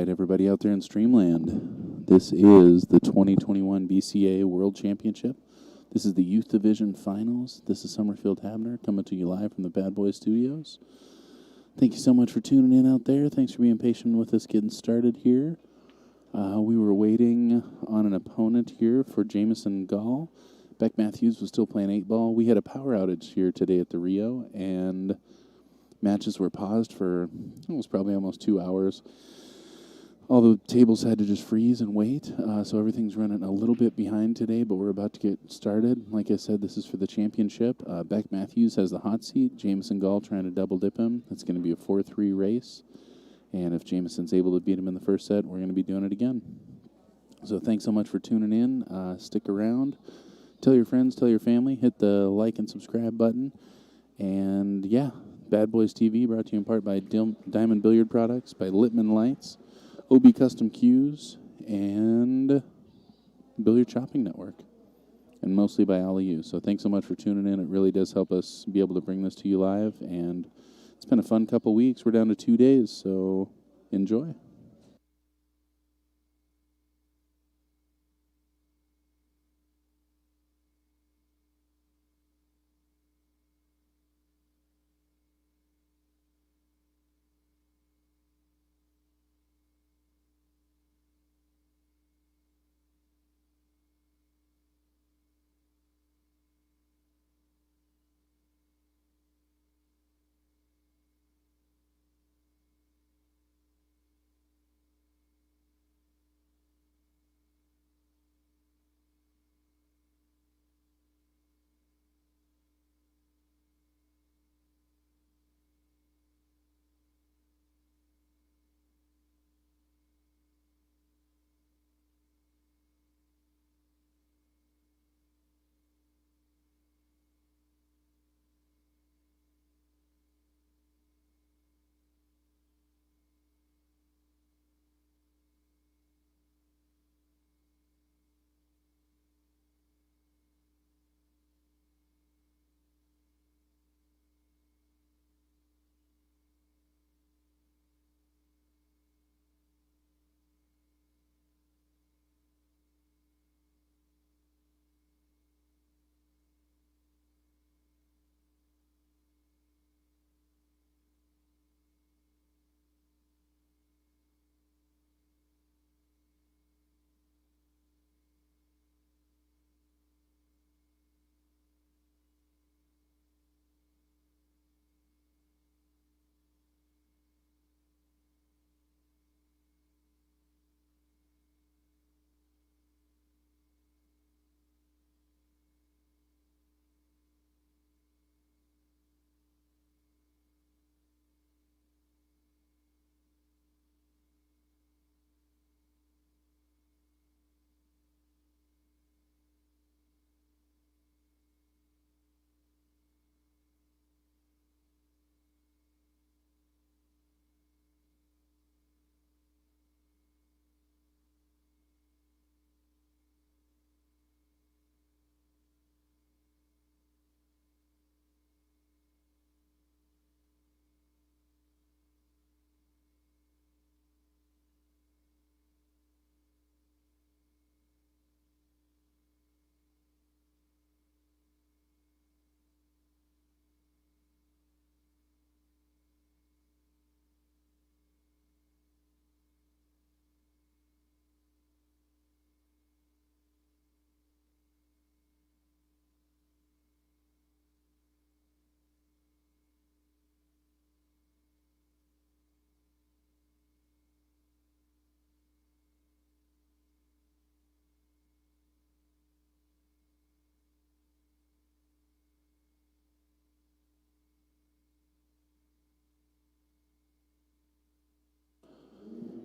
right, everybody out there in Streamland. This is the 2021 BCA World Championship. This is the Youth Division Finals. This is Summerfield Habner coming to you live from the Badboys Studios. Thank you so much for tuning in out there. Thanks for being patient with us getting started here. We were waiting on an opponent here for Jamison Gall. Beck Matthews was still playing 8-ball. We had a power outage here today at the Rio, and matches were paused for almost 2 hours. All the tables had to just freeze and wait, so everything's running a little bit behind today, but we're about to get started. Like I said, this is for the championship. Beck Matthews has the hot seat. Jamison Gall trying to double dip him. It's going to be a 4-3 race, and if Jamison's able to beat him in the first set, we're going to be doing it again. So thanks so much for tuning in. Stick around. Tell your friends, tell your family. Hit the like and subscribe button. And, yeah, Bad Boys TV brought to you in part by Diamond Billiard Products, by Littman Lights, OB Custom Cues, and Billiard Shopping Network, and mostly by all of you. So thanks so much for tuning in. It really does help us be able to bring this to you live, and it's been a fun couple weeks. We're down to 2 days, so enjoy.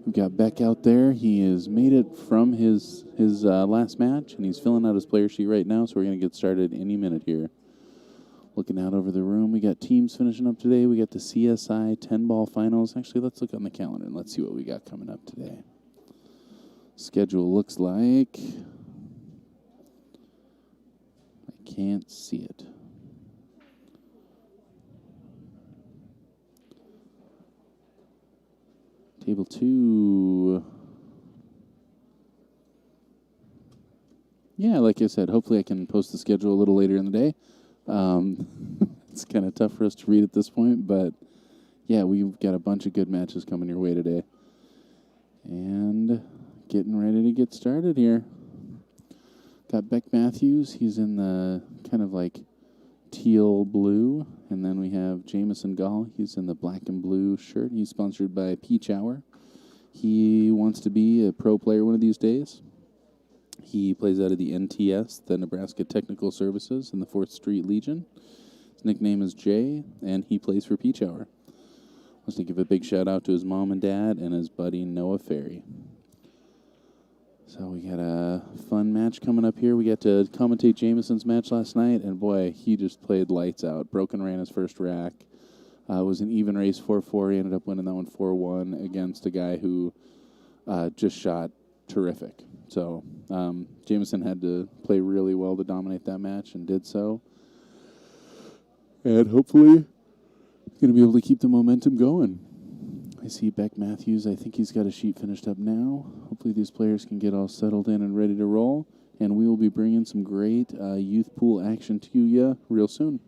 We've got Beck out there. He has made it from his last match, and he's filling out his player sheet right now, so we're going to get started any minute here. Looking out over the room, we got teams finishing up today. We got the CSI 10-ball finals. Actually, let's look on the calendar and let's see what we got coming up today. Schedule looks like... I can't see it. Table 2. Yeah, like I said, hopefully I can post the schedule a little later in the day. It's kind of tough for us to read at this point, but yeah, we've got a bunch of good matches coming your way today. And getting ready to get started here. Got Beck Matthews. He's in the kind of like teal blue. And then we have Jamison Gall. He's in the black and blue shirt. He's sponsored by Peach Hour. He wants to be a pro player one of these days. He plays out of the NTS, the Nebraska Technical Services, in the 4th Street Legion. His nickname is Jay, and he plays for Peach Hour. Wants to give a big shout out to his mom and dad and his buddy Noah Ferry. So we got a fun match coming up here. We got to commentate Jamison's match last night, and boy, he just played lights out. Broken ran his first rack. It was an even race, 4-4. He ended up winning that one 4-1 against a guy who just shot terrific. So Jamison had to play really well to dominate that match and did so. And hopefully going to be able to keep the momentum going. I see Beck Matthews. I think he's got a sheet finished up now. Hopefully these players can get all settled in and ready to roll. And we will be bringing some great youth pool action to you real soon.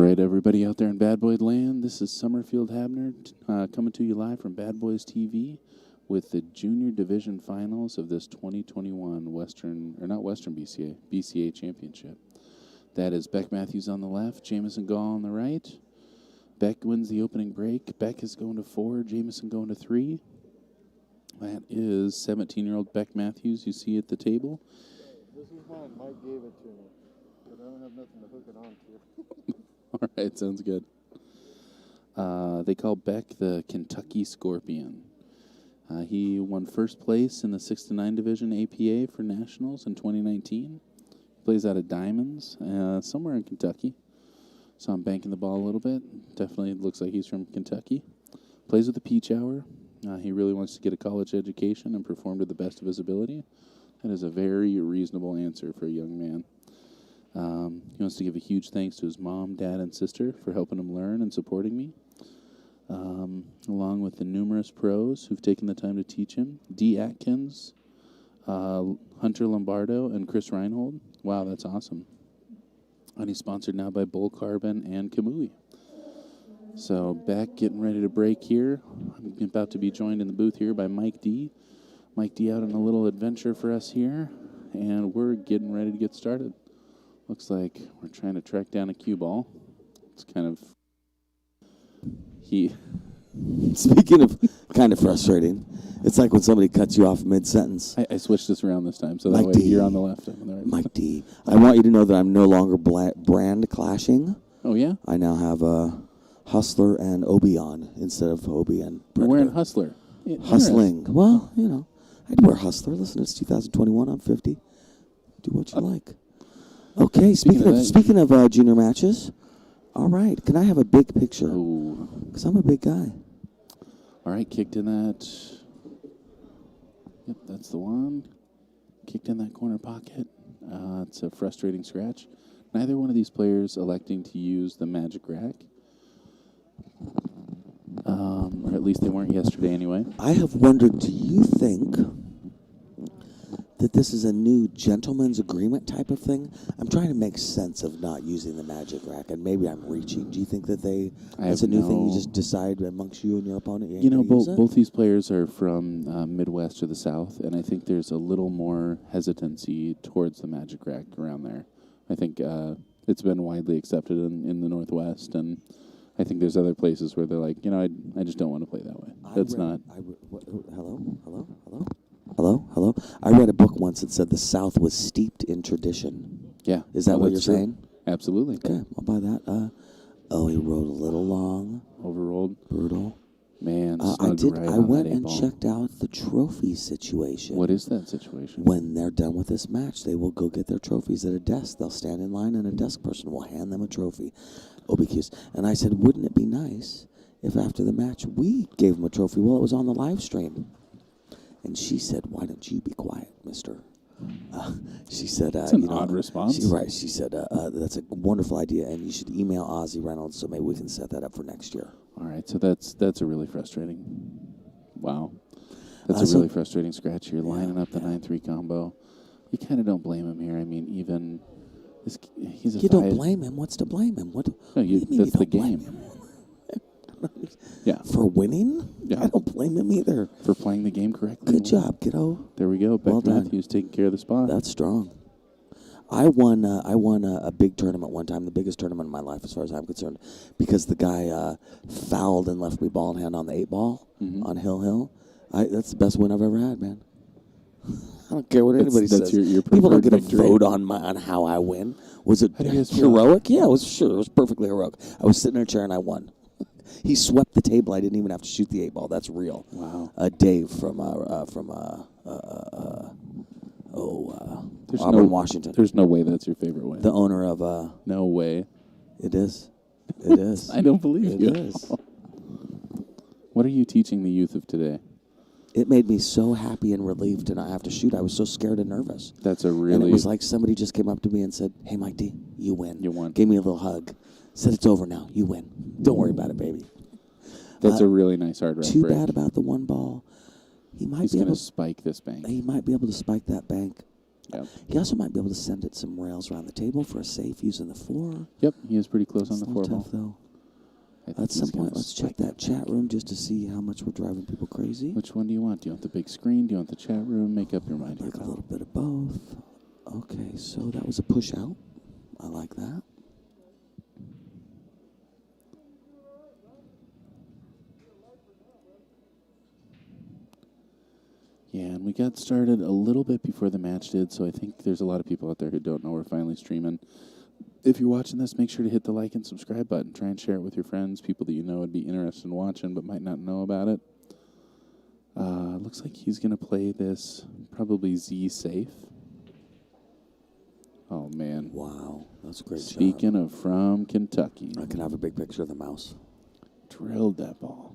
right, everybody out there in Bad Boy land, this is Summerfield Habner coming to you live from Bad Boys TV with the Junior Division Finals of this 2021 BCA Championship. That is Beck Matthews on the left, Jamison Gall on the right. Beck wins the opening break. Beck is going to 4, Jamison going to 3. That is 17-year-old Beck Matthews you see at the table. This is mine. Mike gave it to me, but I don't have nothing to hook it on to. All right, sounds good. They call Beck the Kentucky Scorpion. He won first place in the 6-9 division APA for nationals in 2019. Plays out of Diamonds, somewhere in Kentucky. So I'm banking the ball a little bit. Definitely looks like he's from Kentucky. Plays with the Peach Hour. He really wants to get a college education and perform to the best of his ability. That is a very reasonable answer for a young man. He wants to give a huge thanks to his mom, dad, and sister for helping him learn and supporting me, along with the numerous pros who've taken the time to teach him. D. Atkins, Hunter Lombardo, and Chris Reinhold. Wow, that's awesome. And he's sponsored now by Bull Carbon and Kamui. So Beck getting ready to break here. I'm about to be joined in the booth here by Mike D. Mike D out on a little adventure for us here, and we're getting ready to get started. Looks like we're trying to track down a cue ball. It's kind of... Speaking of kind of frustrating, it's like when somebody cuts you off mid-sentence. I switched this around this time, so that Mike way D. you're on the left. I'm on the right. Mike D. I want you to know that I'm no longer brand clashing. Oh, yeah? I now have Hustler and Obi on instead of Obi and Predator. You're wearing Hustler. Yeah, Hustling. Well, you know, I'd wear Hustler. Listen, it's 2021. I'm 50. Do what you like. Okay, speaking of junior matches, all right, can I have a big picture? Because I'm a big guy. All right, kicked in that. Yep, that's the one. Kicked in that corner pocket. It's a frustrating scratch. Neither one of these players electing to use the magic rack. Or at least they weren't yesterday anyway. I have wondered, do you think that this is a new gentleman's agreement type of thing? I'm trying to make sense of not using the magic rack, and maybe I'm reaching. Do you think that it's a new thing you just decide amongst you and your opponent? You know, both these players are from Midwest or the South, and I think there's a little more hesitancy towards the magic rack around there. I think it's been widely accepted in the Northwest, and I think there's other places where they're like, you know, I just don't want to play that way. Hello? I read a book once that said the South was steeped in tradition. Yeah. Is that what you're saying? Absolutely. Okay, I'll buy that. He rode a little long. Overrolled. Brutal. Man, I went and checked out the trophy situation. What is that situation? When they're done with this match, they will go get their trophies at a desk. They'll stand in line, and a desk person will hand them a trophy. OBQs. And I said, wouldn't it be nice if after the match we gave them a trophy? Well, it was on the live stream. And she said, why don't you be quiet, mister? She said, that's an odd response. She said, that's a wonderful idea, and you should email Ozzy Reynolds so maybe we can set that up for next year. All right, so that's a really frustrating. Wow. That's a really frustrating scratch here, lining up the 9-3 combo. You kind of don't blame him here. I mean, even... he's a You don't blame him. What's to blame him? What do you mean that's you the don't blame game. him? Yeah. For winning? Yeah. I don't blame him either. For playing the game correctly. Good job, kiddo. There we go. Beck Matthews taking care of the spot. That's strong. I won a big tournament one time, the biggest tournament of my life as far as I'm concerned, because the guy fouled and left me ball in hand on the 8-ball on Hill. That's the best win I've ever had, man. I don't care what anybody says. Your People don't get a victory. vote on how I win. Was it heroic? Yeah, it was perfectly heroic. I was sitting in a chair and I won. He swept the table. I didn't even have to shoot the 8-ball. That's real. Wow. Dave from Auburn, Washington. There's no way that's your favorite win. The owner of No way. It is. It is. I don't believe you. It is. What are you teaching the youth of today? It made me so happy and relieved to not have to shoot. I was so scared and nervous. That's a really... And it was like somebody just came up to me and said, hey, Mike D, you win. You won. Gave me a little hug. Said, it's over now. You win. Don't worry about it, baby. That's a really nice hard round Too break. bad about the one ball. He's going to spike this bank. He might be able to spike that bank. Yep. He also might be able to send it some rails around the table for a safe using the floor. Yep, he is pretty close on It's the a little 4 tough, ball. though. I think At some he's gonna point, let's check spike that chat room just to see how much we're driving people crazy. Which one do you want? Do you want the big screen? Do you want the chat room? Make up your mind. Like a pal. little bit of both. Okay, so that was a push out. I like that. Yeah, and we got started a little bit before the match did, so I think there's a lot of people out there who don't know we're finally streaming. If you're watching this, make sure to hit the like and subscribe button. Try and share it with your friends, people that you know would be interested in watching but might not know about it. Looks like he's going to play this probably Z safe. Oh, man. Wow, that's a great shot. Speaking of from Kentucky. I can have a big picture of the mouse. Drilled that ball.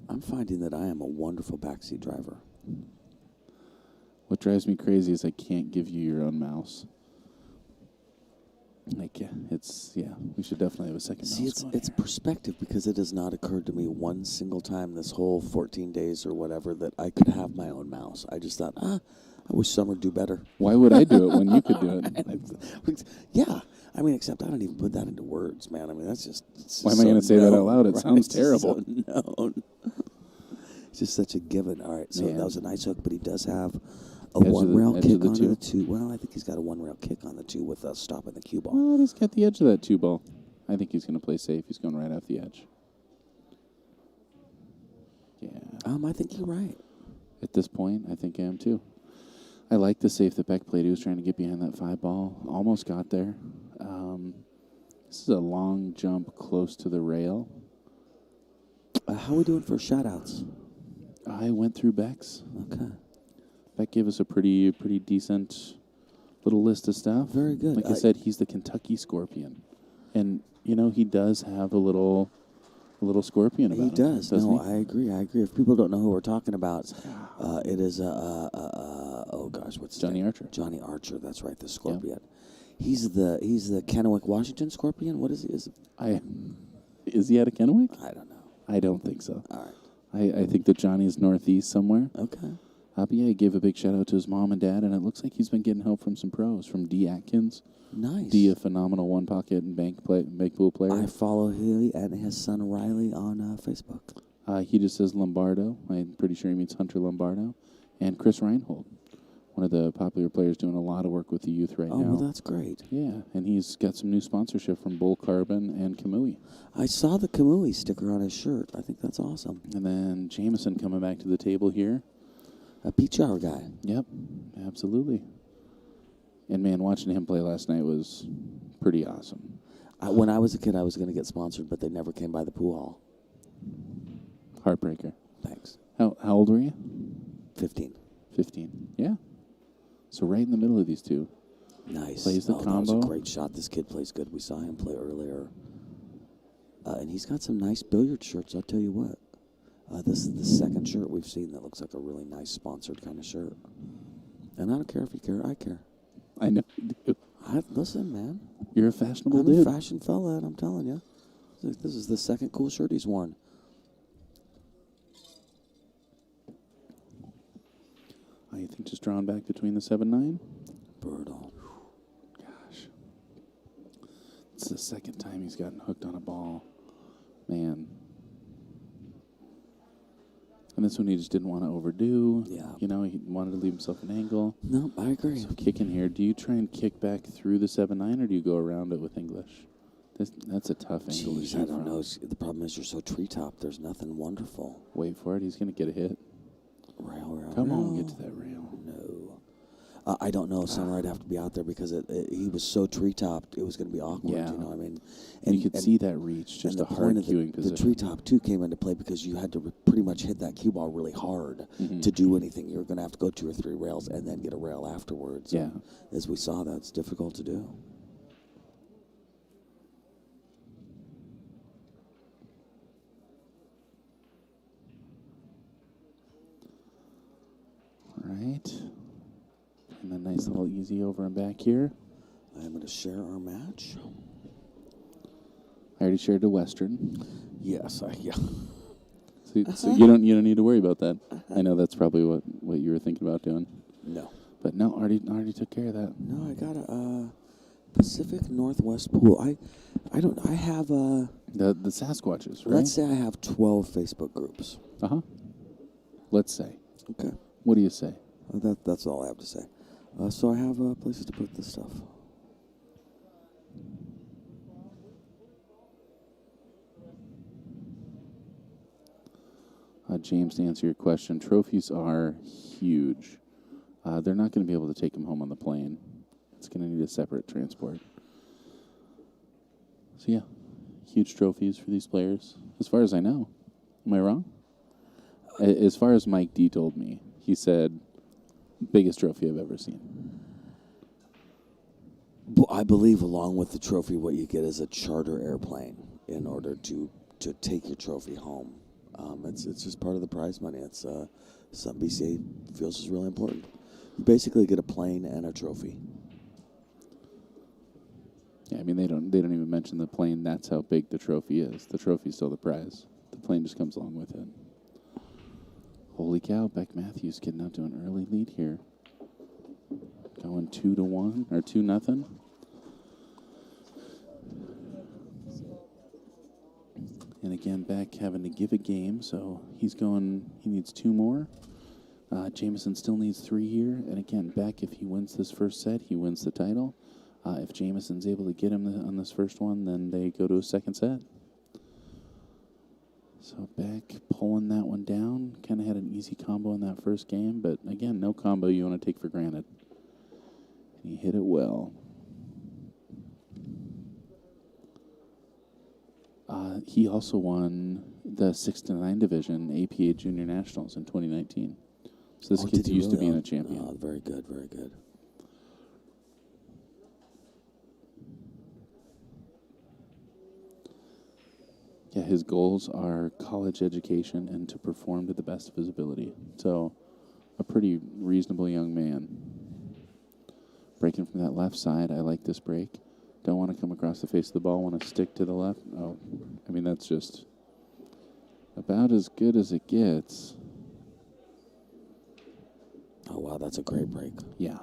I'm finding that I am a wonderful backseat driver. What drives me crazy is I can't give you your own mouse. Like, we should definitely have a second See, mouse. it's perspective, because it has not occurred to me one single time this whole 14 days or whatever that I could have my own mouse. I just thought, I wish some would do better. Why would I do it when you could do it? Yeah. I mean, except I don't even put that into words, man. I mean, that's just... Why am I going to say that out loud? It sounds It's just terrible. so known. It's just such a given. All right, so Man. that was a nice hook, but he does have a Edge of one-rail the kick two? onto the 2. Well, I think he's got a one-rail kick on the 2 with a stop in the cue ball. Well, he's got the edge of that 2 ball. I think he's going to play safe. He's going right off the edge. Yeah. I think you're right. At this point, I think I am too. I like the safe that Beck played. He was trying to get behind that 5 ball. Almost got there. This is a long jump close to the rail. How are we doing for shout-outs? I went through Beck's. Okay. Beck gave us a pretty decent little list of stuff. Very good. Like I said, he's the Kentucky Scorpion. And, he does have a little scorpion about him. He does. doesn't No, he? I agree. If people don't know who we're talking about, it is oh gosh, what's his Johnny name? Archer. Johnny Archer. That's right, the Scorpion. He's the Kennewick, Washington Scorpion. What is he? Is he out of Kennewick? I don't know. I don't think so. All right. I think that Johnny's northeast somewhere. Okay. But yeah, he gave a big shout out to his mom and dad, and it looks like he's been getting help from some pros, from D. Atkins. Nice. D, a phenomenal one pocket and bank pool player. I follow he and his son Riley on Facebook. He just says Lombardo. I'm pretty sure he means Hunter Lombardo. And Chris Reinhold, one of the popular players doing a lot of work with the youth right now. Oh, well, that's great. Yeah, and he's got some new sponsorship from Bull Carbon and Kamui. I saw the Kamui sticker on his shirt. I think that's awesome. And then Jamison coming back to the table here. A peach hour guy. Yep, absolutely. And, man, watching him play last night was pretty awesome. When I was a kid, I was going to get sponsored, but they never came by the pool hall. Heartbreaker. Thanks. How old were you? 15. 15. Yeah. So right in the middle of these two. Nice. Plays the That combo. was a great shot. This kid plays good. We saw him play earlier. And he's got some nice billiard shirts, I'll tell you what. This is the second shirt we've seen that looks like a really nice sponsored kind of shirt. And I don't care if you care. I care. I know you do. Listen, man. You're a fashionable I'm dude. a fashion fella, and I'm telling you. This is the second cool shirt he's worn. You think just drawn back between the 7-9? Brutal. Gosh. It's the second time he's gotten hooked on a ball. Man. And this one he just didn't want to overdo. Yeah. He wanted to leave himself an angle. No, I agree. So kicking here. Do you try and kick back through the 7-9 or do you go around it with English? That's a tough angle to Jeez, shoot I don't from. know. The problem is you're so treetop. There's nothing wonderful. Wait for it. He's going to get a hit. Rail. Come on, get to that rail. No. I don't know. Summer, I'd have to be out there because he was so treetopped. It was going to be awkward. Yeah. You know what I mean? And you could see that reach, just a hard cueing position. The treetop, too, came into play because you had to pretty much hit that cue ball really hard to do anything. You were going to have to go 2 or 3 rails and then get a rail afterwards. Yeah. And as we saw, that's difficult to do. All right. And then nice little easy over and back here. I'm going to share our match. I already shared to Western. Yes, yeah. So you don't need to worry about that. I know that's probably what you were thinking about doing. No. But no, already took care of that. No, I got a Pacific Northwest pool. I have The Sasquatches, right? let's say I have 12 Facebook groups. Let's say. Okay. What do you say? That's all I have to say. So I have places to put this stuff. James, to answer your question, trophies are huge. They're not going to be able to take them home on the plane. It's going to need a separate transport. So, yeah, huge trophies for these players, as far as I know. Am I wrong? As far as Mike D told me, he said, biggest trophy I've ever seen. I believe along with the trophy, what you get is a charter airplane in order to take your trophy home. It's just part of the prize money. It's something BCA feels is really important. You basically get a plane and a trophy. Yeah, I mean they don't even mention the plane. That's how big the trophy is. The trophy's still the prize. The plane just comes along with it. Holy cow! Beck Matthews getting out to an early lead here. Going 2-1 or 2-0. And again, Beck having to give a game, so he needs 2 more. Jamison still needs 3 here. And again, Beck, if he wins this first set, he wins the title. If Jamison's able to get him on this first one, then they go to a second set. So Beck pulling that one down. Kind of had an easy combo in that first game, but again, no combo you want to take for granted. And he hit it well. He also won the 6-9 division APA Junior Nationals in 2019. So this kid's used to being a champion. Oh, very good, very good. Yeah, his goals are college education and to perform to the best of his ability. So, a pretty reasonable young man. Breaking from that left side, I like this break. Don't want to come across the face of the ball, want to stick to the left. Oh, I mean, that's just about as good as it gets. Oh, wow, that's a great break. Yeah.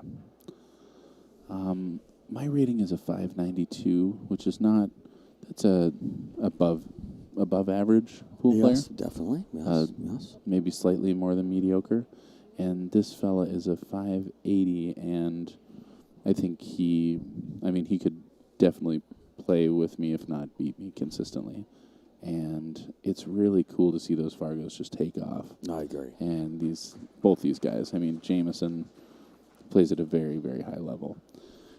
My rating is a 592, which is not, that's a above average pool player. Yes, definitely. Yes. Maybe slightly more than mediocre. And this fella is a 580, and I think he could definitely play with me, if not beat me consistently. And it's really cool to see those Fargos just take off. I agree. And both these guys, I mean, Jamison plays at a very, very high level.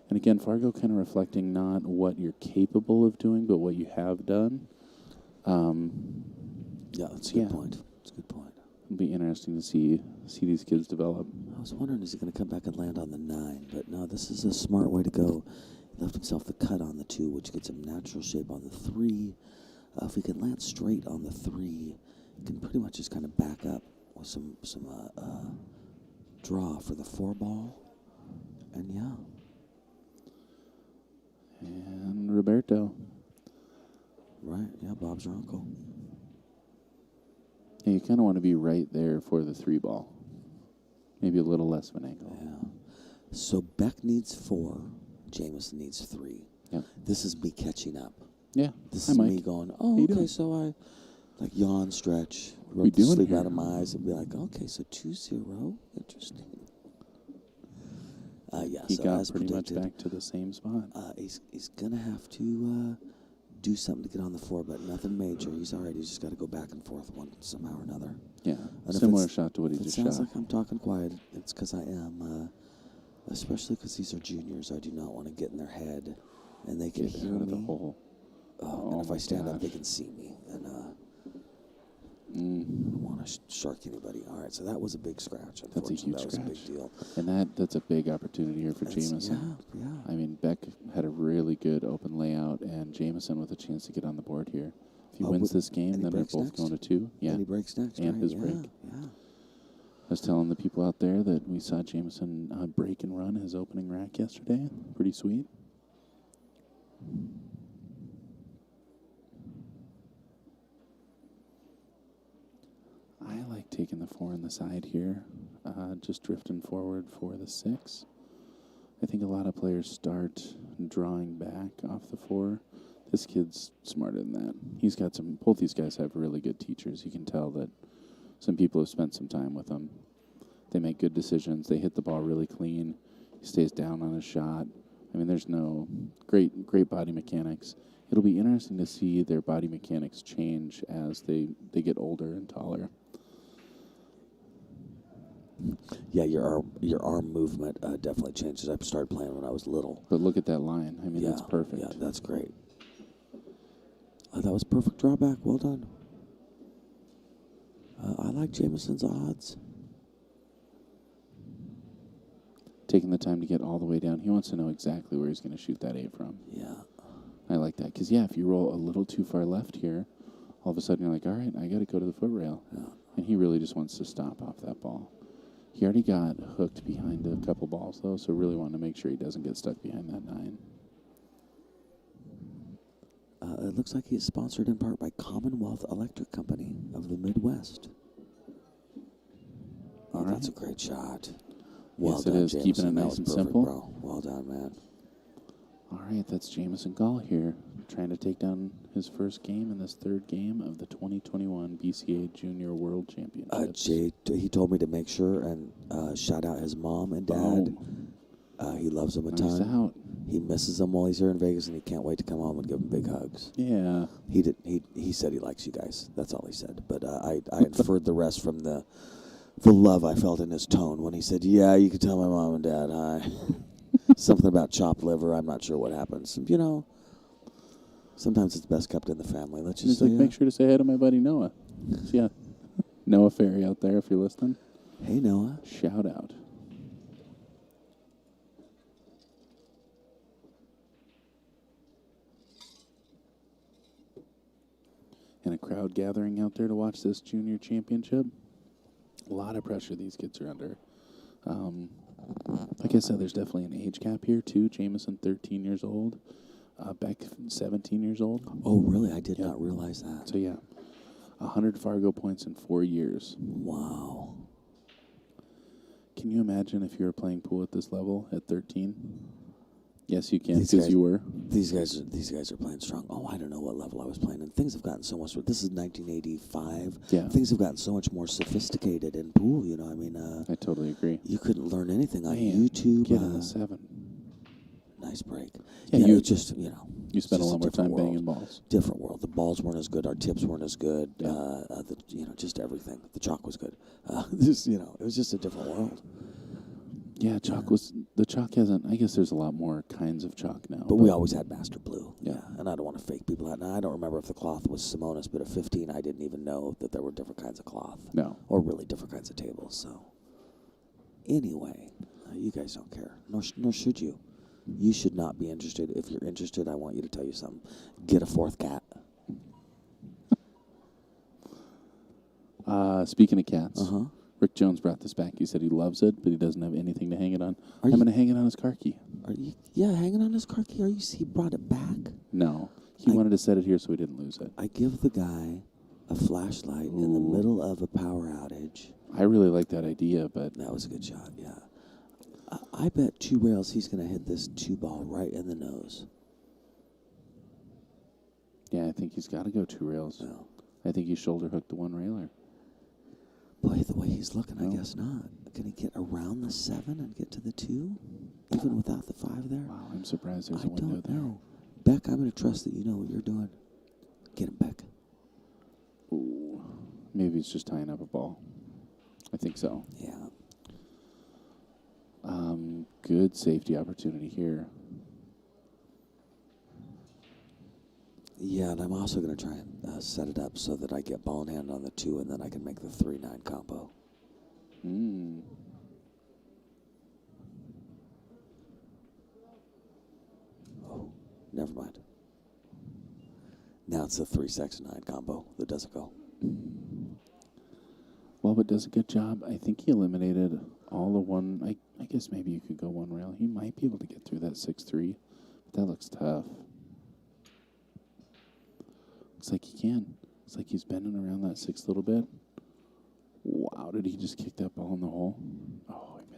And again, Fargo kind of reflecting not what you're capable of doing, but what you have done. Yeah, that's a good point. That's a good point. It'll be interesting to see these kids develop. I was wondering, is he going to come back and land on the 9? But no, this is a smart way to go. He left himself the cut on the 2, which gets him natural shape on the 3. If he can land straight on the 3, he can pretty much just kind of back up with some draw for the 4 ball. And yeah. And Roberto. Right, yeah, Bob's your uncle. Yeah, you kind of want to be right there for the 3 ball. Maybe a little less of an angle. Yeah. So Beck needs 4. Jamison needs 3. Yep. This is me catching up. Yeah. This Hi, is Mike. me going, How you okay, doing? so I yawn, stretch, we rub the doing sleep here? out of my eyes and be like, okay, so 2-0. Interesting. Yeah, He so got as pretty predicted, much back to the same spot. he's going to have to do something to get on the 4, but nothing major. He's just got to go back and forth one somehow or another. Yeah, And similar if shot to what he it just sounds shot. like I'm talking quiet. It's because I am, especially because these are juniors. I do not want to get in their head, and they can Get hear out of the me. hole. And if I my stand up, gosh. they can see me. And I don't want to shark anybody. All right, so that was a big scratch. That's a huge That was scratch. a big deal. And that's a big opportunity here for Jamison. Yeah. I mean, Beck had a really good open layout, and Jamison with a chance to get on the board here. If he wins this game, and he then they're breaks both next? going to 2. Yeah, And he breaks next, and right? his Yeah, break. yeah. I was telling the people out there that we saw Jamison break and run his opening rack yesterday. Pretty sweet. I like taking the 4 on the side here. just drifting forward for the 6. I think a lot of players start drawing back off the 4. This kid's smarter than that. He's got both these guys have really good teachers. You can tell that some people have spent some time with them. They make good decisions. They hit the ball really clean. He stays down on his shot. I mean, there's no great body mechanics. It'll be interesting to see their body mechanics change as they get older and taller. Yeah, your arm movement definitely changes. I started playing when I was little. But look at that line. I mean, that's perfect. Yeah, that's great. That was perfect drawback. Well done. I like Jamison's odds. Taking the time to get all the way down. He wants to know exactly where he's going to shoot that 8 from. Yeah. I like that. Because, if you roll a little too far left here, all of a sudden you're like, all right, I got to go to the foot rail. Yeah. And he really just wants to stop off that ball. He already got hooked behind a couple balls, though, so really wanting to make sure he doesn't get stuck behind that 9. It looks like he's sponsored in part by Commonwealth Electric Company of the Midwest. All right. That's a great shot. Yes, it is. Jamison. Keeping it That nice was and perfect, simple. Bro. Well done, man. All right, that's Jamison Gall here, trying to take down his first game in this 3rd game of the 2021 BCA Junior World Championships. Jay, he told me to make sure and shout out his mom and dad. He loves them a Nice ton. out. He misses them while he's here in Vegas, and he can't wait to come home and give them big hugs. Yeah. He said he likes you guys. That's all he said. But I inferred the rest from the love I felt in his tone when he said, "Yeah, you can tell my mom and dad hi." Something about chopped liver. I'm not sure what happens. You know, sometimes it's best kept in the family. Let's just He's like, make sure to say hi to my buddy Noah. So, yeah, Noah Ferry out there, if you're listening. Hey, Noah. Shout out. And a crowd gathering out there to watch this junior championship. A lot of pressure these kids are under. Like I said, there's definitely an age gap here, too. Jamison, 13 years old. Beck, 17 years old. Oh, really? I did not realize that. So, 100 Fargo points in 4 years. Wow. Can you imagine if you were playing pool at this level at 13? Yes, you can, These because guys- you were. These guys are playing strong. Oh, I don't know what level I was playing, and things have gotten so much. This is 1985. Yeah. Things have gotten so much more sophisticated in pool. You know, I mean, I totally agree. you couldn't learn anything on Man, YouTube. Get in the 7. Nice break. Yeah, You spent You spent a lot more time banging balls. Different world. The balls weren't as good. Our tips weren't as good. Yeah. Just everything. The chalk was good. It was just a different world. Yeah, the chalk hasn't, I guess there's a lot more kinds of chalk now. But we always had Master Blue. Yeah. And I don't want to fake people out. Now, I don't remember if the cloth was Simonis, but at 15, I didn't even know that there were different kinds of cloth. No. Or really different kinds of tables. So, anyway, you guys don't care. Nor should you. You should not be interested. If you're interested, I want you to tell you something. Get a 4th cat. Speaking of cats, Uh-huh. Rick Jones brought this back. He said he loves it, but he doesn't have anything to hang it on. Are I'm you- going to hang it on his car key. Are you? Yeah, hanging on his car key. He brought it back? No. He wanted to set it here so he didn't lose it. I give the guy a flashlight in the middle of a power outage. I really like that idea, but That was a good shot, yeah. I bet 2 rails he's going to hit this 2 ball right in the nose. yeah, I think he's got to go 2 rails. No. I think he shoulder hooked the 1 railer. Boy, the way he's looking, No. I guess not. Can he get around the 7 and get to the 2? Even without the 5 there? Wow, I'm surprised there's I a window don't there. know. Beck, I'm going to trust that you know what you're doing. Get him, Beck. Ooh, maybe he's just tying up a ball. I think so. Yeah. Good safety opportunity here. Yeah, and I'm also going to try and set it up so that I get ball in hand on the 2, and then I can make the 3-9 combo. Oh, never mind. Now it's a 3-6-9 combo that doesn't go. Well, but does a good job. I think he eliminated all the one. I guess maybe you could go 1 rail. He might be able to get through that 6-3, but that looks tough. Looks like he can. Looks like he's bending around that 6 little bit. Wow, did he just kick that ball in the hole?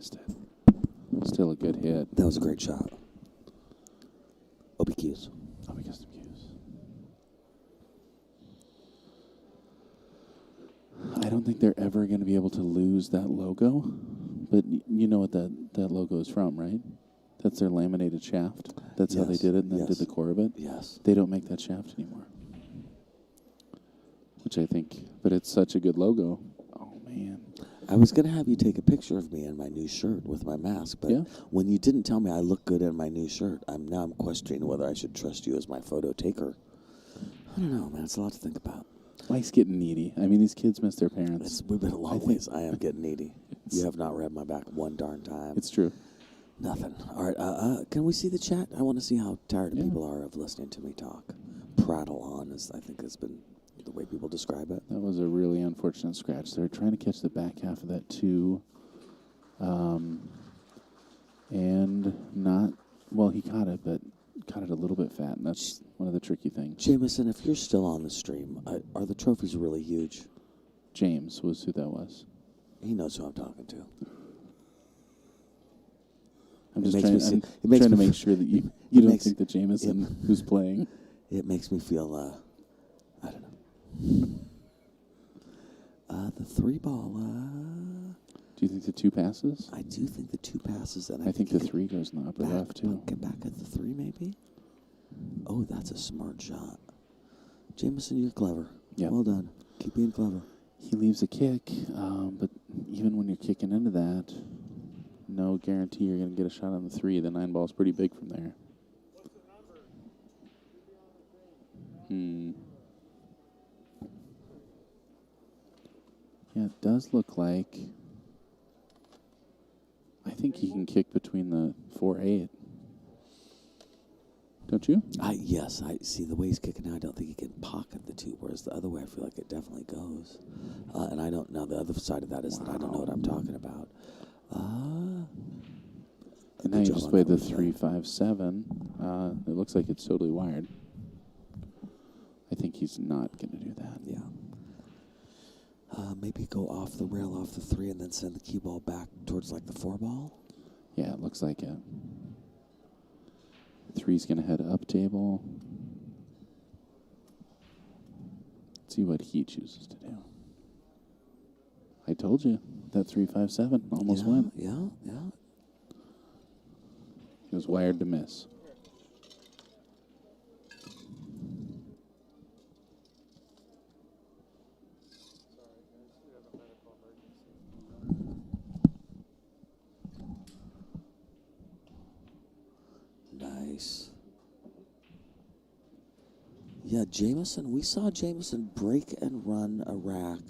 Missed it. Still a good hit. That was a great shot. OBQs. Oh, we got some cues. I don't think they're ever going to be able to lose that logo. But you know what that logo is from, right? That's their laminated shaft. That's how they did it and then did the core of it. Yes. They don't make that shaft anymore. Which I think, but it's such a good logo. Oh, man. I was going to have you take a picture of me in my new shirt with my mask, but when you didn't tell me I look good in my new shirt, I'm questioning whether I should trust you as my photo taker. I don't know, man. It's a lot to think about. Life's getting needy. I mean, these kids miss their parents. We've been a long ways. I am getting needy. You have not read my back one darn time. It's true. Nothing. All right. Can we see the chat? I want to see how tired people are of listening to me talk. Prattle on, I think has been the way people describe it. That was a really unfortunate scratch. They're trying to catch the back half of that too. And not, well, he caught it, but caught it a little bit fat, and that's one of the tricky things. Jamison, if you're still on the stream, are the trophies really huge? James was who that was. He knows who I'm talking to. I'm just trying to make sure that you don't think that Jamison, who's playing. It makes me feel, I don't know. The 3-ball, Do you think the 2 passes? I do think the 2 passes, and I think the 3 goes in the upper left, too. Get back at the 3, maybe? Oh, that's a smart shot. Jamison, you're clever. Yep. Well done. Keep being clever. He leaves a kick, but even when you're kicking into that, no guarantee you're going to get a shot on the 3. The 9 ball's pretty big from there. Yeah, it does look like... I think he can kick between the 4-8. Don't you? Yes, I see the way he's kicking now. I don't think he can pocket the 2, whereas the other way I feel like it definitely goes. And I don't know. The other side of that is that I don't know what I'm talking about. And now you just played the 3-5-7. It looks like it's totally wired. I think he's not going to do that. Yeah. Maybe go off the rail, off the 3, and then send the cue ball back towards like the 4 ball. Yeah, it looks like it. 3's going to head up table. Let's see what he chooses to do. I told you that 3-5-7 almost went. Yeah. It was wired to miss. Nice. Yeah, Jamison, we saw Jamison break and run a rack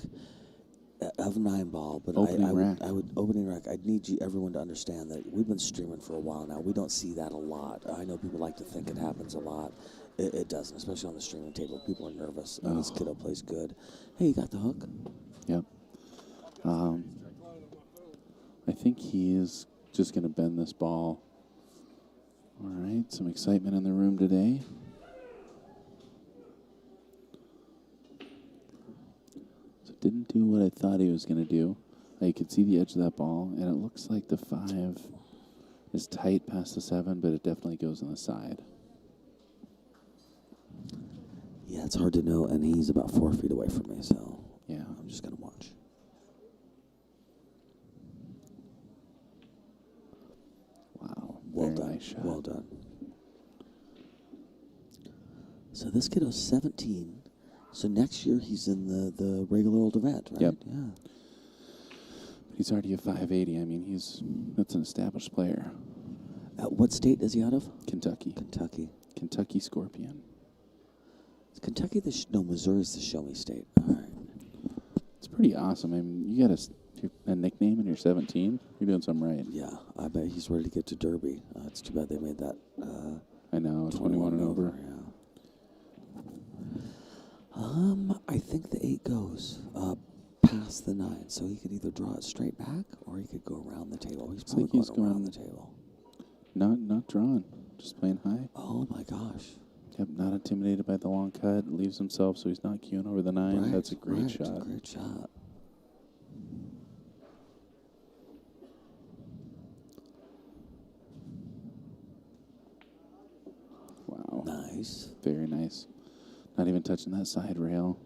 of 9-ball, but opening rack. I'd need everyone to understand that we've been streaming for a while now. We don't see that a lot. I know people like to think it happens a lot. It doesn't, especially on the streaming table. People are nervous. And this kiddo plays good. Hey, you got the hook? Yep. I think he is just going to bend this ball. All right, some excitement in the room today. So didn't do what I thought he was going to do. You could see the edge of that ball, and it looks like the 5 is tight past the 7, but it definitely goes on the side. Yeah, it's hard to know, and he's about 4 feet away from me, so yeah, I'm just going to watch. Wow, Well very done. nice shot. Well done. So this kiddo's 17. So next year he's in the regular old event, right? Yep. Yeah. He's already a 580. I mean, that's an established player. What state is he out of? Kentucky. Kentucky Scorpion. Is Kentucky Missouri's the show me state. All right. It's pretty awesome. I mean, you got a nickname and you're 17. You're doing something right. Yeah, I bet he's ready to get to Derby. It's too bad they made that. I know, 21 and over. Yeah. I think the 8 goes past the 9, so he could either draw it straight back or he could go around the table. He's probably going around the table. Not drawn, just playing high. Oh my gosh. Yep, not intimidated by the long cut. Leaves himself so he's not queuing over the 9. Right, That's a great shot. Great shot. Nice. Very nice. Not even touching that side rail.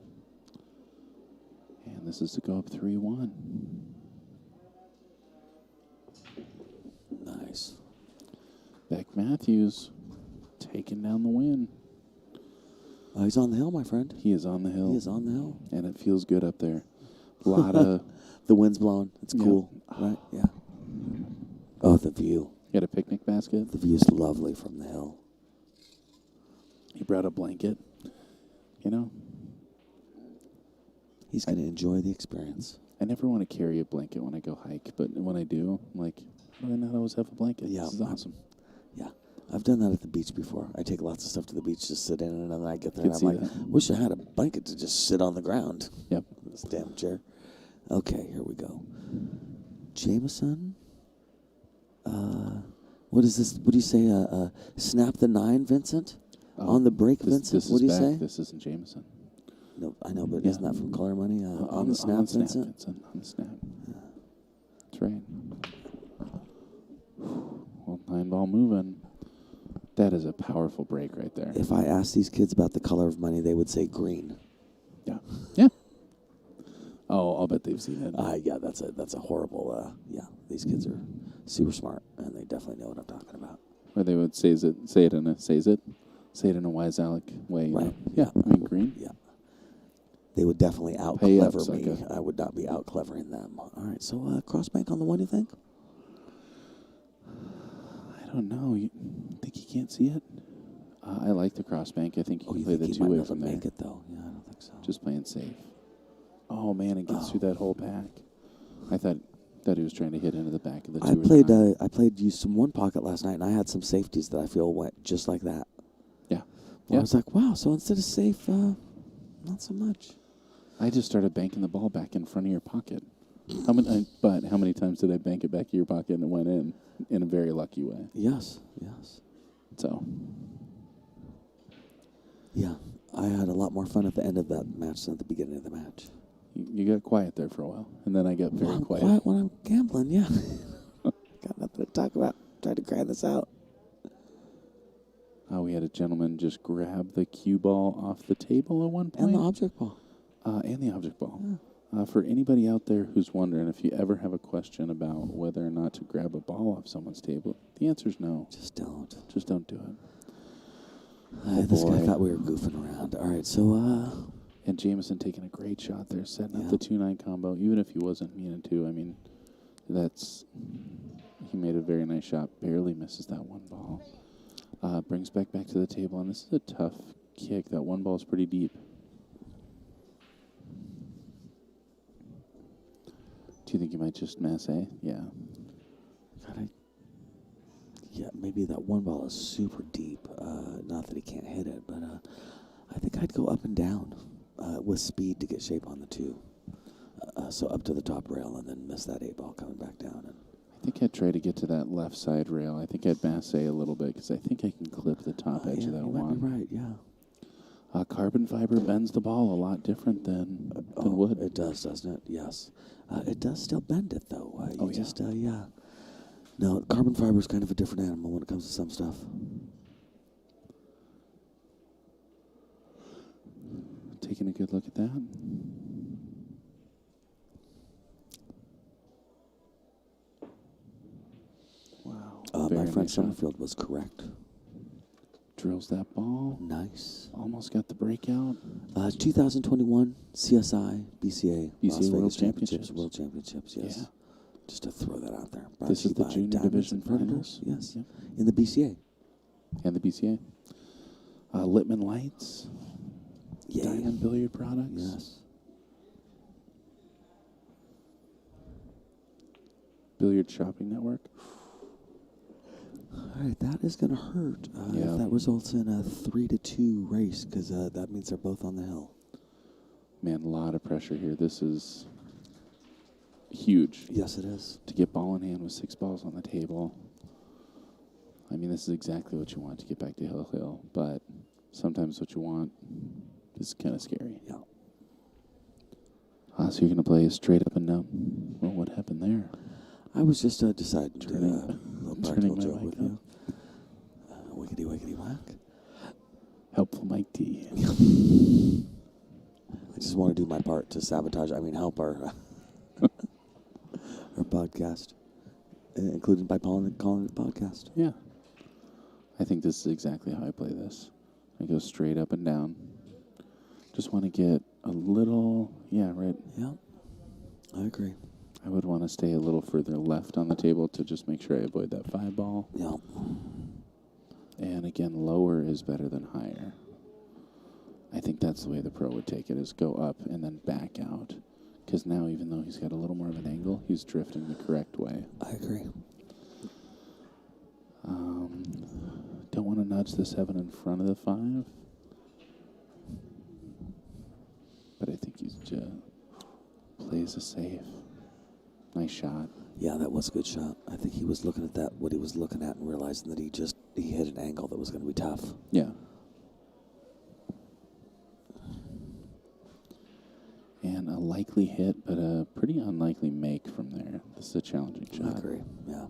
And this is to go up 3-1. Nice. Beck Matthews taking down the win. He's on the hill, my friend. He is on the hill. He is on the hill. And it feels good up there. A lot of... The wind's blowing. It's Yeah. cool. Right? Yeah. Oh, the view. You got a picnic basket? The view's lovely from the hill. He brought a blanket. You know, He's going to enjoy the experience. I never want to carry a blanket when I go hike, but when I do, I'm like, how do I not always have a blanket? Yeah. This is awesome. Yeah. I've done that at the beach before. I take lots of stuff to the beach, just sit in it, and then I get there, Could and see I'm like, that. wish I had a blanket to just sit on the ground. Yep. This damn chair. Okay, here we go. Jamison. What is this? What do you say? Snap the 9, Vincent? On the break, Vincent? This What do you is back. say? This isn't Jamison. No, I know, but Yeah. isn't that from Color Money? On the snap, Vincent? On the snap. That's right. Well, 9-ball moving. That is a powerful break right there. If I asked these kids about the color of money, they would say green. Yeah. Yeah. Oh, I'll bet they've seen it. Yeah, that's a horrible. Yeah, these kids are super smart, and they definitely know what I'm talking about. Or they would say it in a wise Alec way. You Right. know? Yeah. I mean, green. Yeah. They would definitely Pay up, out-clever me. sucker. I would not be out-clevering them. All right, so cross bank on the 1, you think? I don't know. You think you can't see it? I like the cross bank. I think you can You play think the he might be two-way able to from there. make it, though? Yeah, I don't think so. Just playing safe. Oh, man, it gets through that whole pack. I thought he was trying to hit into the back of the two. I played used some one pocket last night, and I had some safeties that I feel went just like that. Yeah. I was like, wow, so instead of safe, not so much. I just started banking the ball back in front of your pocket. How many times did I bank it back in your pocket and it went in a very lucky way? Yes. So. Yeah, I had a lot more fun at the end of that match than at the beginning of the match. You got quiet there for a while, and then I got very I'm quiet. when I'm gambling, yeah. Got nothing to talk about. Tried to grind this out. We had a gentleman just grab the cue ball off the table at one point. And the object ball. And the object ball. Yeah. For anybody out there who's wondering, if you ever have a question about whether or not to grab a ball off someone's table, the answer is no. Just don't. Just don't do it. This guy boy. thought we were goofing around. All right, so And Jamison taking a great shot there, setting Yeah. up the 2-9 combo. Even if he wasn't meaning to, I mean, he made a very nice shot. Barely misses that one ball. Brings back to the table, and this is a tough kick. That one ball is pretty deep. Do you think he might just masse? Yeah. God, yeah, maybe that one ball is super deep. Not that he can't hit it, but I think I'd go up and down with speed to get shape on the 2. So up to the top rail and then miss that 8 ball coming back down. And I think I'd try to get to that left side rail. I think I'd masse a little bit because I think I can clip the top edge of that you might one. be right, yeah. Carbon fiber bends the ball a lot different than wood. It does, doesn't it? Yes. It does still bend it, though. Yeah. No, carbon fiber is kind of a different animal when it comes to some stuff. Taking a good look at that. Wow. My Very friend nice shot. Summerfield was correct. Drills that ball. Nice. Almost got the breakout. 2021 CSI BCA Las Vegas World Championships. World Championships, yes. Yeah. Just to throw that out there. Brought This to is you the by junior Diamonds division and Predators. finals. Yes. Yep. In the BCA. And the BCA. Littman Lights. Yeah. Diamond Billiard Products. Yes. Billiard Shopping Network. All right, that is going to hurt Yeah. if that results in a 3-2 race, because that means they're both on the hill. Man, a lot of pressure here. This is huge. Yes, it is. To get ball in hand with 6 balls on the table. I mean, this is exactly what you want to get back to Hill, but sometimes what you want is kind of scary. Yeah. So you're going to play straight up and down. Well, what happened there? I was just deciding to do a little turning practical my joke mic with up. you. Wickety, wickety, whack. Helpful Mike D. I just want to do my part to sabotage. I mean, help our our podcast, including by calling it a podcast. Yeah. I think this is exactly how I play this. I go straight up and down. Just want to get a little, right. Yep, I agree. I would want to stay a little further left on the table to just make sure I avoid that 5 ball. Yep. And again, lower is better than higher. I think that's the way the pro would take it, is go up and then back out. Because now, even though he's got a little more of an angle, he's drifting the correct way. I agree. Don't want to nudge the 7 in front of the 5. But I think he's just plays a safe. Nice shot. Yeah, that was a good shot. I think he was looking at that, what he was looking at, and realizing that he hit an angle that was going to be tough. Yeah. And a likely hit, but a pretty unlikely make from there. This is a challenging shot. I agree, yeah.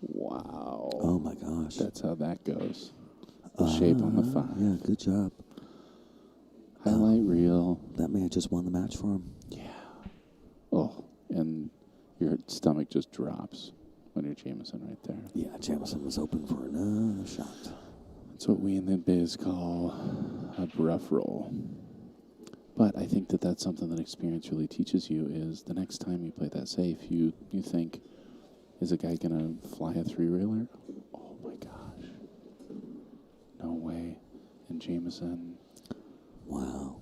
Wow. Oh, my gosh. That's how that goes. The shape on the 5. Yeah, good job. Highlight reel. That may have just won the match for him. Yeah. Oh, and your stomach just drops when you're Jamison right there. Yeah, Jamison was open for another shot. That's what we in the biz call a rough roll. But I think that that's something that experience really teaches you, is the next time you play that safe, you think, is a guy going to fly a 3-reeler? Oh, my gosh. No way. And Jamison, wow,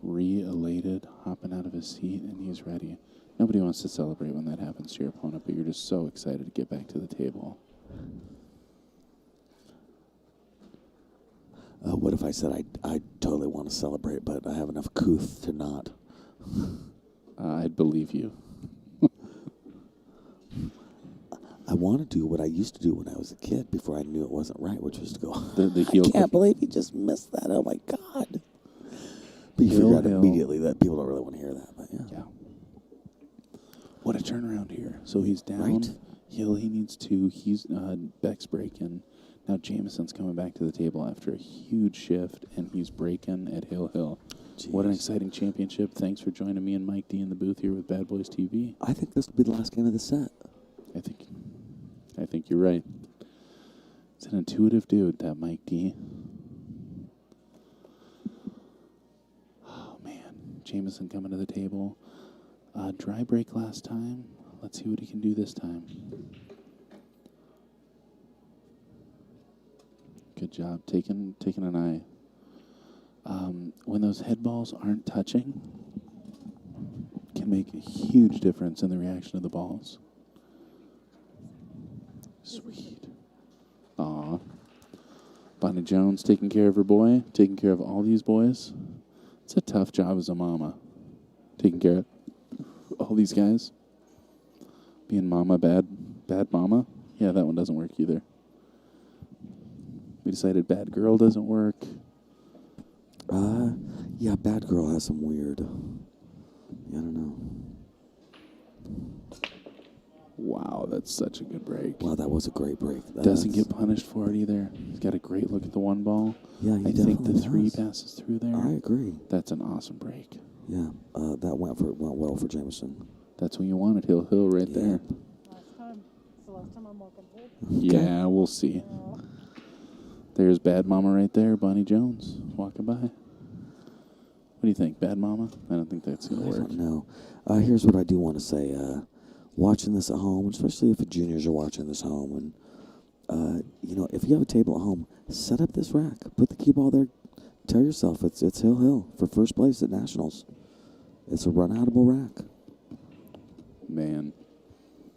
re-elated, hopping out of his seat, and he's ready. Nobody wants to celebrate when that happens to your opponent, but you're just so excited to get back to the table. What if I said I totally want to celebrate, but I have enough couth to not? I'd believe you. I want to do what I used to do when I was a kid before I knew it wasn't right, which was to go, The heel I can't kick. believe you just missed that. Oh, my God. But you figure out immediately that people don't really want to hear that. But yeah. What a turnaround here. So he's down. Right. Hill, he needs 2. He's Beck's breaking. Now Jamison's coming back to the table after a huge shift, and he's breaking at Hill. Jeez. What an exciting championship. Thanks for joining me and Mike D in the booth here with Bad Boys TV. I think this will be the last game of the set. I think you're right. It's an intuitive dude, that Mike D. Oh, man. Jamison coming to the table. Dry break last time. Let's see what he can do this time. Good job. Taking an eye. When those head balls aren't touching, can make a huge difference in the reaction of the balls. Sweet. Aw. Bonnie Jones taking care of her boy, taking care of all these boys. It's a tough job as a mama. Taking care of all these guys. Being mama bad mama. Yeah, that one doesn't work either. We decided bad girl doesn't work. Yeah, Bad Girl has some weird. I don't know. Wow, that's such a good break. Wow, that was a great break. Doesn't get punished for it either. He's got a great look at the 1 ball. Yeah, he I think the definitely 3 does. passes through there. I agree. That's an awesome break. Yeah, that went well for Jamison. That's when you wanted Hill right Yeah. there. Last time. It's the last time I'm walking through. Yeah, we'll see. There's Bad Mama right there, Bonnie Jones, walking by. What do you think, Bad Mama? I don't think that's going to I work. don't know. Here's what I do want to say. Watching this at home, especially if the juniors are watching this home, and if you have a table at home, set up this rack. Put the cue ball there. Tell yourself it's Hill for first place at Nationals. It's a run-outable rack. Man.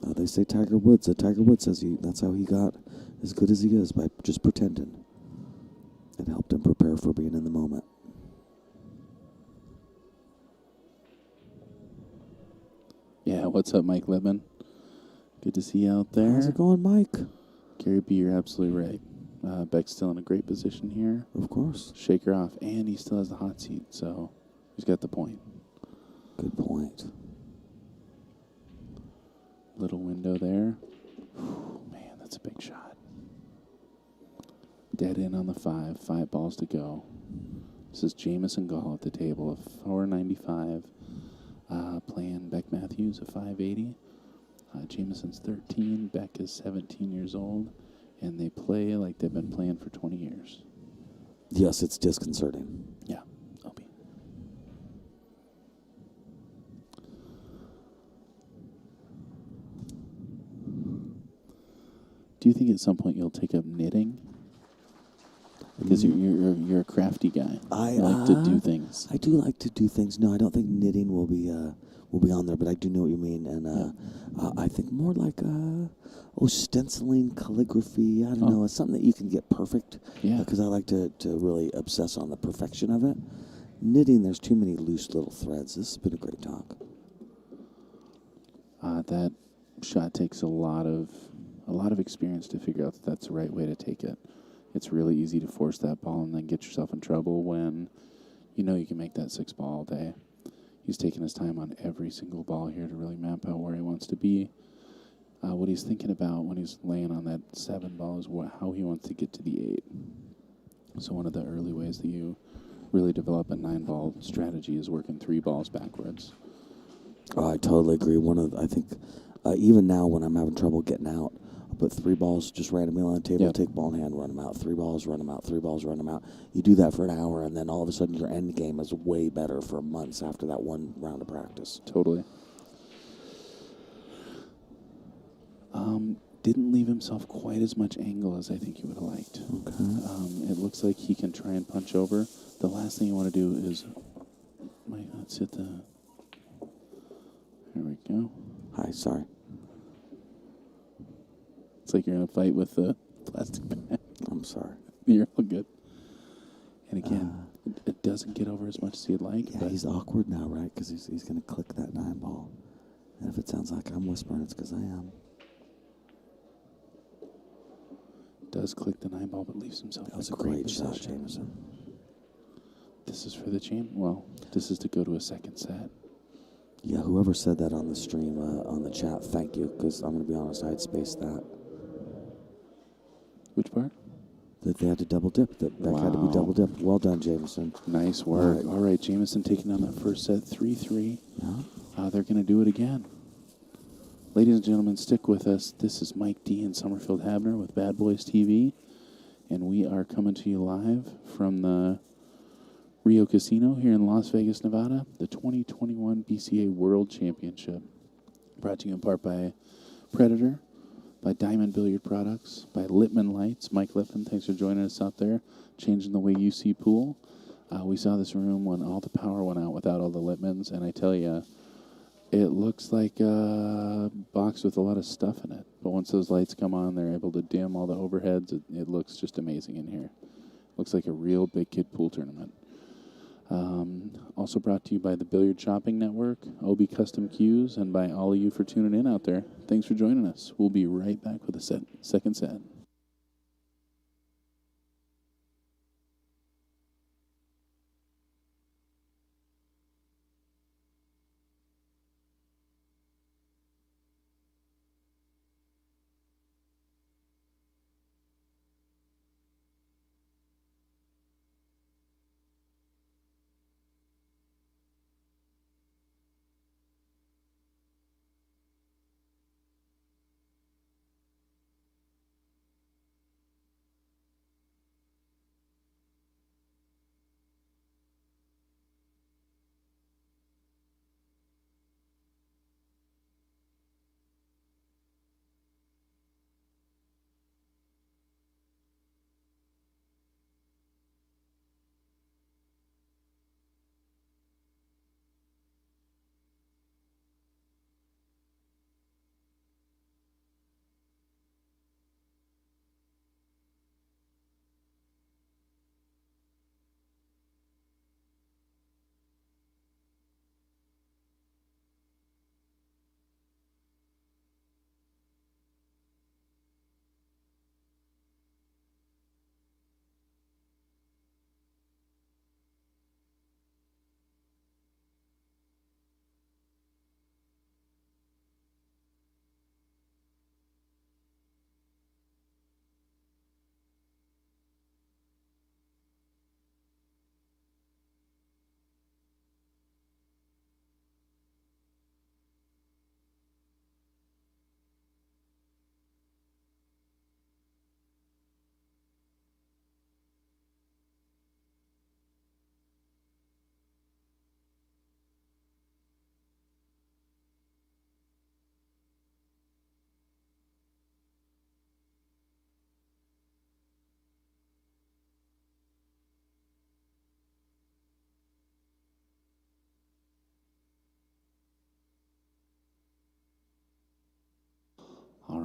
They say Tiger Woods. Tiger Woods says that's how he got as good as he is, by just pretending. It helped him prepare for being in the moment. Yeah, what's up, Mike Libman? Good to see you out there. How's it going, Mike? Gary B, you're absolutely right. Beck's still in a great position here. Of course. Shake her off, and he still has the hot seat, so he's got the point. Good point. Little window there. Whew, man, that's a big shot. Dead in on the 5. 5 balls to go. This is Jamison Gall at the table of 495. Playing Beck Matthews of 580. Jamison's 13. Beck is 17 years old. And they play like they've been playing for 20 years. Yes, it's disconcerting. Yeah, Obi. Do you think at some point you'll take up knitting? Because you're a crafty guy. You like to do things. I do like to do things. No, I don't think knitting will be on there, but I do know what you mean. And I think more like stenciling, calligraphy. I don't know. It's something that you can get perfect. Yeah. Because I like to really obsess on the perfection of it. Knitting, there's too many loose little threads. This has been a great talk. That shot takes a lot of experience to figure out that that's the right way to take it. It's really easy to force that ball and then get yourself in trouble when you know you can make that 6 ball all day. He's taking his time on every single ball here to really map out where he wants to be. What he's thinking about when he's laying on that 7 ball is how he wants to get to the 8. So one of the early ways that you really develop a 9-ball strategy is working 3 balls backwards. Oh, I totally agree. I think even now when I'm having trouble getting out, I put 3 balls just randomly on the table, Yep. take ball in hand, run them out. 3 balls, run them out. 3 balls, run them out. You do that for an hour, and then all of a sudden your end game is way better for months after that one round of practice. Totally. Didn't leave himself quite as much angle as I think he would have liked. Okay. It looks like he can try and punch over. The last thing you want to do is... let's hit the... There we go. Hi, sorry. It's like you're in a fight with the plastic bag. I'm sorry. You're all good. And again, it doesn't get over as much as you'd like. Yeah, but he's awkward now, right? Because he's going to click that 9 ball. And if it sounds like I'm whispering, it's because I am. does click the 9 ball, but leaves himself That was in a great position. shot, Jamison. This is for the champ. Well, this is to go to a second set. Yeah, whoever said that on the stream, on the chat, thank you, because I'm going to be honest, I had spaced that. Which part? That they had to double dip, that Beck had to be Wow. double dipped. Well done, Jamison. Nice work. All right. All right, Jamison taking on that first set, 3-3. Yeah. They're going to do it again. Ladies and gentlemen, stick with us. This is Mike D. and Summerfield Habner with Bad Boys TV, and we are coming to you live from the Rio Casino here in Las Vegas, Nevada, the 2021 BCA World Championship. Brought to you in part by Predator, by Diamond Billiard Products, by Lippman Lights. Mike Lippman, thanks for joining us out there, changing the way you see pool. We saw this room when all the power went out without all the Lippmans, and I tell you, it looks like a box with a lot of stuff in it. But once those lights come on, they're able to dim all the overheads. It looks just amazing in here. Looks like a real big kid pool tournament. Also brought to you by the Billiard Shopping Network, OB Custom Cues, and by all of you for tuning in out there. Thanks for joining us. We'll be right back with a second set.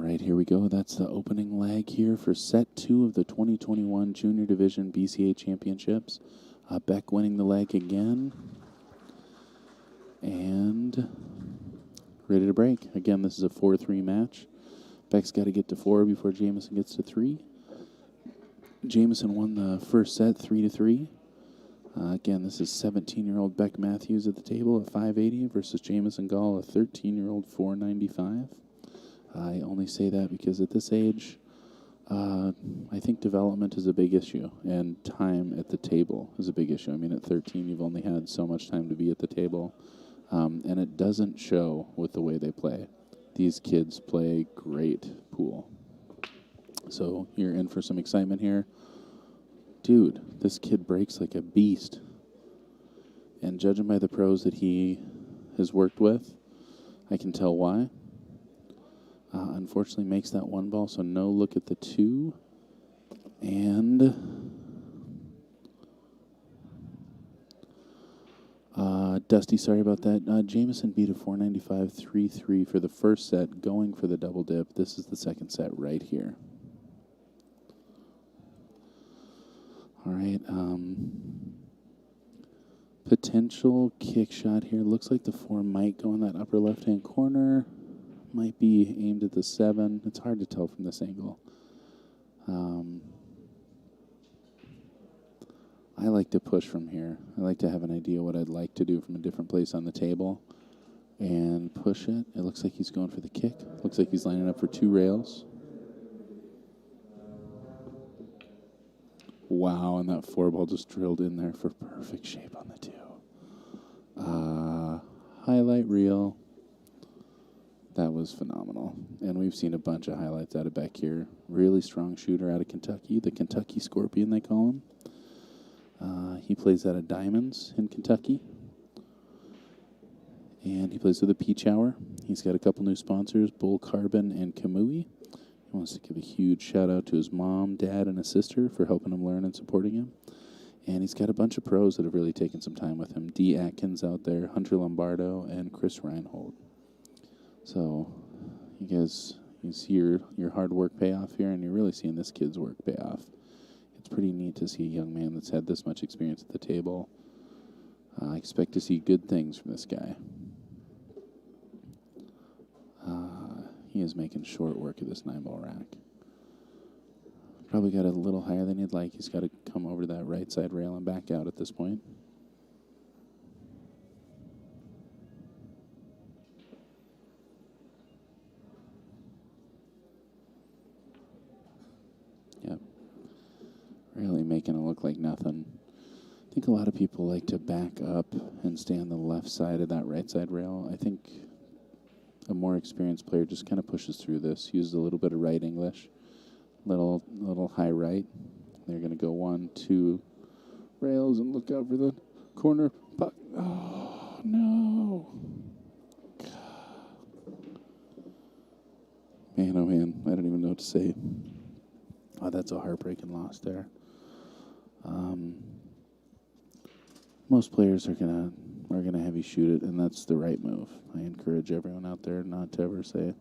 right, here we go. That's the opening leg here for set 2 of the 2021 Junior Division BCA Championships. Beck winning the leg again. And ready to break. Again, this is a 4-3 match. Beck's got to get to 4 before Jamison gets to 3. Jamison won the first set 3-3. Again, this is 17-year-old Beck Matthews at the table at 580 versus Jamison Gall, a 13-year-old 495. I only say that because at this age, I think development is a big issue, and time at the table is a big issue. I mean, at 13, you've only had so much time to be at the table, and it doesn't show with the way they play. These kids play great pool. So you're in for some excitement here. Dude, this kid breaks like a beast. And judging by the pros that he has worked with, I can tell why. Unfortunately makes that 1 ball, so no look at the 2. And Dusty, sorry about that. Jamison beat a 495 3-3 for the first set, going for the double dip. This is the second set right here. All right. Potential kick shot here. Looks like the 4 might go in that upper left-hand corner. Might be aimed at the 7. It's hard to tell from this angle. I like to push from here. I like to have an idea what I'd like to do from a different place on the table and push it. It looks like he's going for the kick. Looks like he's lining up for 2 rails. Wow, and that 4 ball just drilled in there for perfect shape on the 2. Highlight reel. That was phenomenal. And we've seen a bunch of highlights out of Beck here. Really strong shooter out of Kentucky, the Kentucky Scorpion, they call him. He plays out of Diamonds in Kentucky. And he plays with the Peach Hour. He's got a couple new sponsors, Bull Carbon and Kamui. He wants to give a huge shout out to his mom, dad, and his sister for helping him learn and supporting him. And he's got a bunch of pros that have really taken some time with him. D. Atkins out there, Hunter Lombardo, and Chris Reinhold. So you guys see your hard work pay off here, and you're really seeing this kid's work pay off. It's pretty neat to see a young man that's had this much experience at the table. I expect to see good things from this guy. He is making short work of this 9-ball rack. Probably got a little higher than he'd like. He's got to come over to that right side rail and back out at this point. Yep. Really making it look like nothing. I think a lot of people like to back up and stay on the left side of that right side rail. I think a more experienced player just kind of pushes through this, uses a little bit of right English, little high right. They're going to go 1, 2 rails and look out for the corner puck. Oh, no. Man, oh, man. I don't even know what to say. Oh, that's a heartbreaking loss there. Most players are gonna have you shoot it, and that's the right move. I encourage everyone out there not to ever say,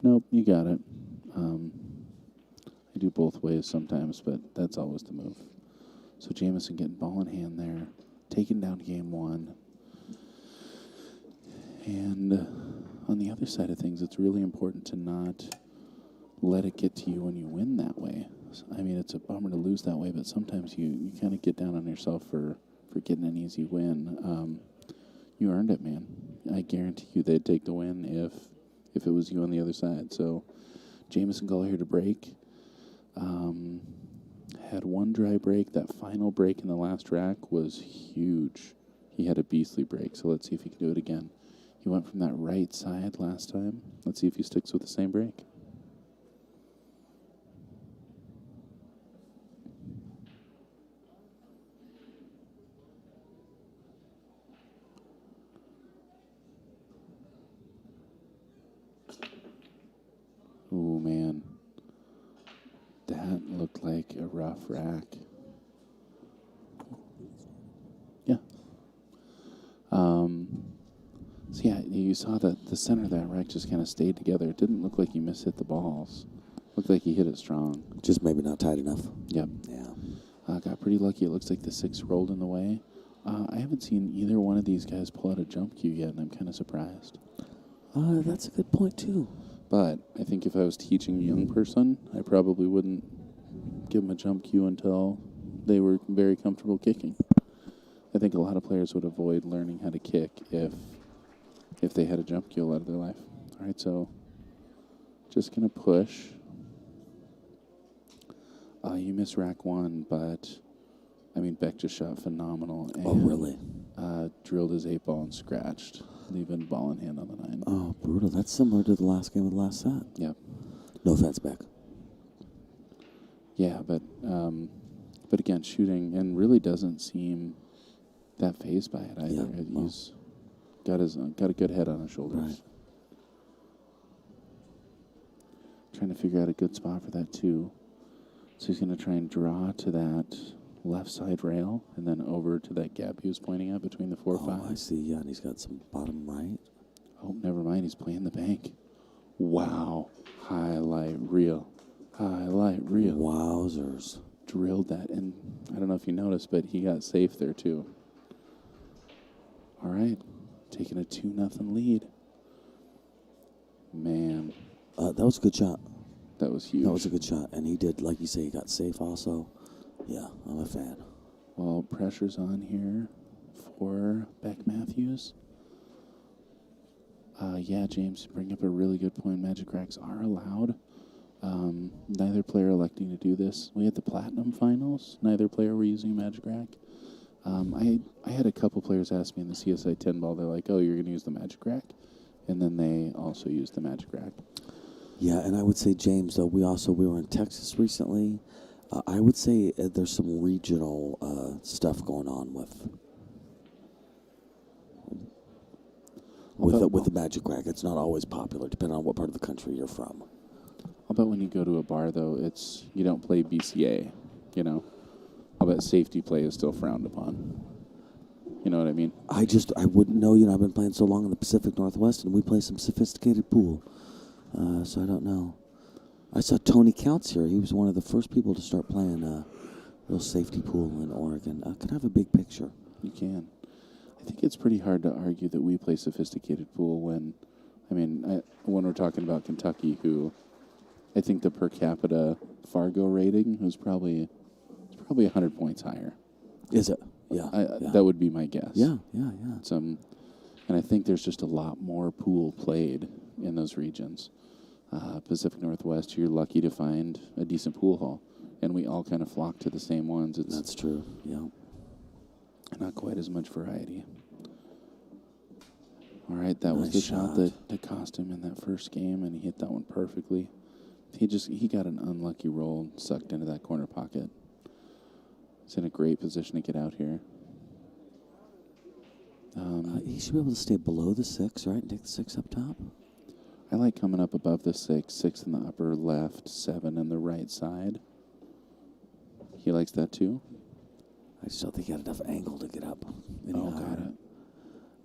"Nope, you got it." I do both ways sometimes, but that's always the move. So Jamison getting ball in hand there, taking down game 1. And on the other side of things, it's really important to not let it get to you when you win that way. I mean, it's a bummer to lose that way, but sometimes you kind of get down on yourself for getting an easy win. You earned it, man. I guarantee you they'd take the win if it was you on the other side. So Jamison Gall here to break. Had 1 dry break. That final break in the last rack was huge. He had a beastly break, so let's see if he can do it again. He went from that right side last time. Let's see if he sticks with the same break. Oh, man. That looked like a rough rack. Yeah. So, yeah, you saw that the center of that rack just kind of stayed together. It didn't look like he mishit the balls. Looked like he hit it strong. Just maybe not tight enough. Yep. Yeah. Got pretty lucky. It looks like the 6 rolled in the way. I haven't seen either one of these guys pull out a jump cue yet, and I'm kind of surprised. That's a good point, too. But I think if I was teaching a young person, I probably wouldn't give them a jump cue until they were very comfortable kicking. I think a lot of players would avoid learning how to kick if they had a jump cue a lot of their life. All right, so just going to push. You missed rack 1, but, I mean, Beck just shot phenomenal. And, Oh, really? Drilled his 8 ball and scratched, leaving ball in hand on the 9. Oh, brutal. That's similar to the last game of the last set. Yep. No offense, Beck. Yeah, but again, shooting, and really doesn't seem that phased by it either. Yeah, He's got a good head on his shoulders. Right. Trying to figure out a good spot for that too. So he's going to try and draw to that left side rail and then over to that gap he was pointing at between the 4 Oh, 5. I see. Yeah, and he's got some bottom right. Oh, never mind. He's playing the bank. Wow. Highlight reel. Highlight reel. Wowzers. Drilled that. And I don't know if you noticed, but he got safe there too. All right. Taking a 2-0 lead. Man, That was a good shot. that was huge. That was a good shot. And he did, like you say, he got safe also. Yeah, I'm a fan. Well, pressure's on here for Beck Matthews. Yeah, James, bring up a really good point. Magic racks are allowed. Neither player electing to do this. We had the Platinum Finals. Neither player were using a Magic rack. I had a couple players ask me in the CSI 10 ball, they're like, oh, you're going to use the Magic rack? And then they also used the Magic rack. Yeah, and I would say, James, though, we were in Texas recently. I would say there's some regional stuff going on with the Magic rack. It's not always popular, depending on what part of the country you're from. I'll bet when you go to a bar, though, you don't play BCA, you know? I'll bet safety play is still frowned upon. You know what I mean? I wouldn't know. I've been playing so long in the Pacific Northwest, and we play some sophisticated pool. So I don't know. I saw Tony Counts here. He was one of the first people to start playing real safety pool in Oregon. Can I have a big picture? You can. I think it's pretty hard to argue that we play sophisticated pool when we're talking about Kentucky, who I think the per capita Fargo rating was probably 100 points higher. Is it? Yeah, yeah. That would be my guess. Yeah. And I think there's just a lot more pool played in those regions. Pacific Northwest, you're lucky to find a decent pool hall, and we all kind of flock to the same ones. That's true. Yeah. Not quite as much variety. All right, that was Nice the shot shot. that cost him in that first game, and he hit that one perfectly. He got an unlucky roll sucked into that corner pocket. He's in a great position to get out here. He should be able to stay below the 6, right, and take the 6 up top. I like coming up above the 6 in the upper left, 7 in the right side. He likes that too. I just don't think he had enough angle to get up. Got it.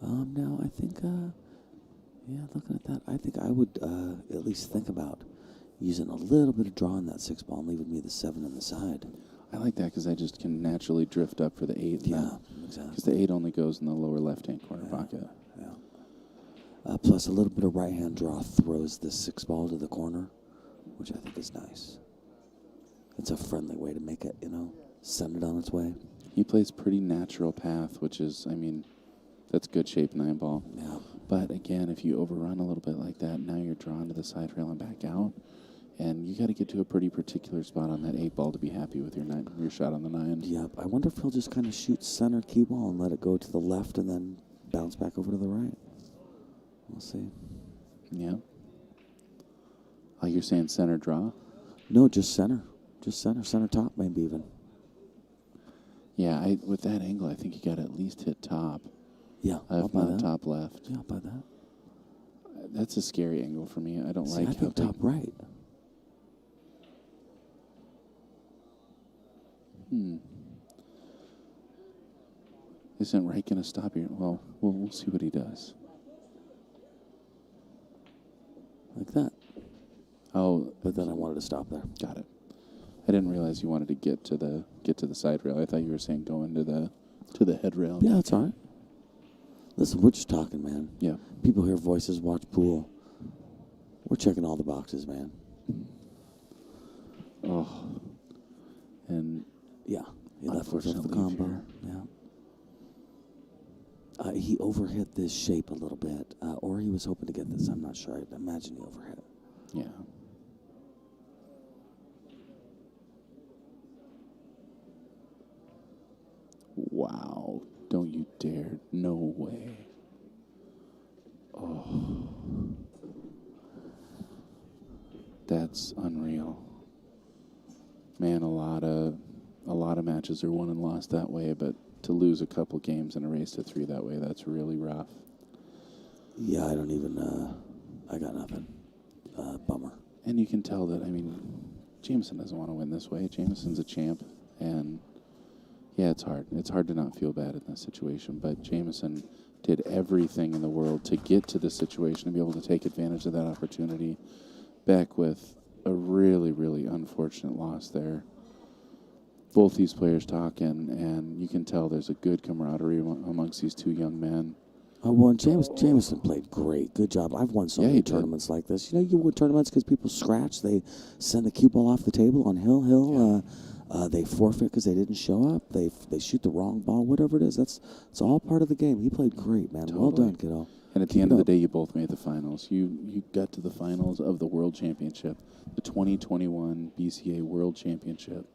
Now, I think, looking at that, I think I would at least think about using a little bit of draw on that 6 ball and leaving me the 7 on the side. I like that because I just can naturally drift up for the 8. Yeah, exactly. Because the 8 only goes in the lower left-hand corner pocket. Yeah. Plus, a little bit of right-hand draw throws the 6 ball to the corner, which I think is nice. It's a friendly way to make it, send it on its way. He plays pretty natural path, which is, that's good shape 9 ball. Yeah. But again, if you overrun a little bit like that, now you're drawn to the side rail and back out. And you got to get to a pretty particular spot on that 8 ball to be happy with your shot on the 9. Yep. I wonder if he'll just kind of shoot center cue ball and let it go to the left and then bounce back over to the right. We'll see. Yeah. You're saying center draw? No, just center. Just center top maybe even. Yeah, with that angle, I think you got to at least hit top. Yeah, If not top left. Yeah, by that. That's a scary angle for me. I don't See, like I think top right. Isn't Wright going to stop here? Well, we'll see what he does. Oh, But then I wanted to stop there. got it. I didn't realize you wanted to get to the side rail. I thought you were saying go into the head rail. Yeah, that's all right. Listen, we're just talking, man. Yeah. People hear voices, watch pool. We're checking all the boxes, man. Oh. And Yeah, he left with the unfortunately, combo. Yeah. He overhit this shape a little bit, or he was hoping to get this. I'm not sure. I imagine he overhit. yeah. Wow. Don't you dare. No way. Oh. That's unreal. Man, a lot of matches are won and lost that way, but to lose a couple games in a race to 3 that way, that's really rough. Yeah, I don't even. I got nothing. Bummer. And you can tell that, I mean, Jamison doesn't want to win this way. Jamison's a champ, and yeah, it's hard. It's hard to not feel bad in this situation, but Jamison did everything in the world to get to this situation and be able to take advantage of that opportunity. Beck with a really, really unfortunate loss there. Both these players talking, and you can tell there's a good camaraderie amongst these two young men. Oh, well, and Jamison played great. Good job. I've won so Yeah, many he did. tournaments like this. You know, you win tournaments because people scratch. They send the cue ball off the table on Hill. They forfeit because they didn't show up. They shoot the wrong ball, whatever it is. It's all part of the game. He played great, man. Well Totally. done, kiddo. And at the Keep end it of the up. day, you both made the finals. You got to the finals of the World Championship, the 2021 BCA World Championship.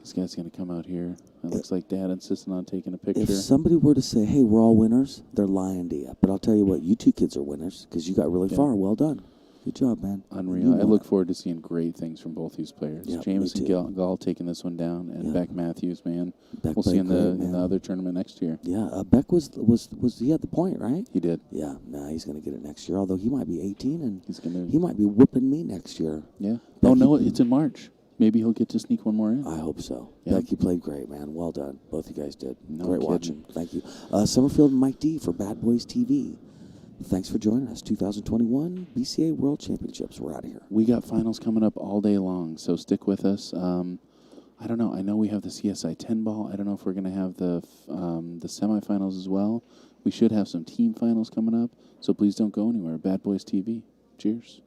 This guy's going to come out here. It looks like Dad insisting on taking a picture. If somebody were to say, hey, we're all winners, they're lying to you. But I'll tell you what, you two kids are winners because you got really Yeah. far. Well done. Good job, man. Unreal. You I won look it. forward to seeing great things from both these players. Yeah, me Jamison too. Gall taking this one down, and Yeah. Beck Matthews, man. Beck We'll see played in the great, in the man. other tournament next year. Yeah, Beck was he had the point, right? He did. Yeah, he's going to get it next year. Although he might be 18 and He's gonna. he might be whipping me next year. Yeah. Beck, Oh no, it's in March. Maybe he'll get to sneak one more in. I hope so. Yeah. Beck, you played great, man. Well done. Both you guys did. No great kidding. watching. Thank you. Summerfield and Mike D for Bad Boys TV. Thanks for joining us. 2021 BCA World Championships. We're out of here. We got finals coming up all day long, so stick with us. I don't know. I know we have the CSI 10 ball. I don't know if we're going to have the semifinals as well. We should have some team finals coming up, so please don't go anywhere. Bad Boys TV. Cheers.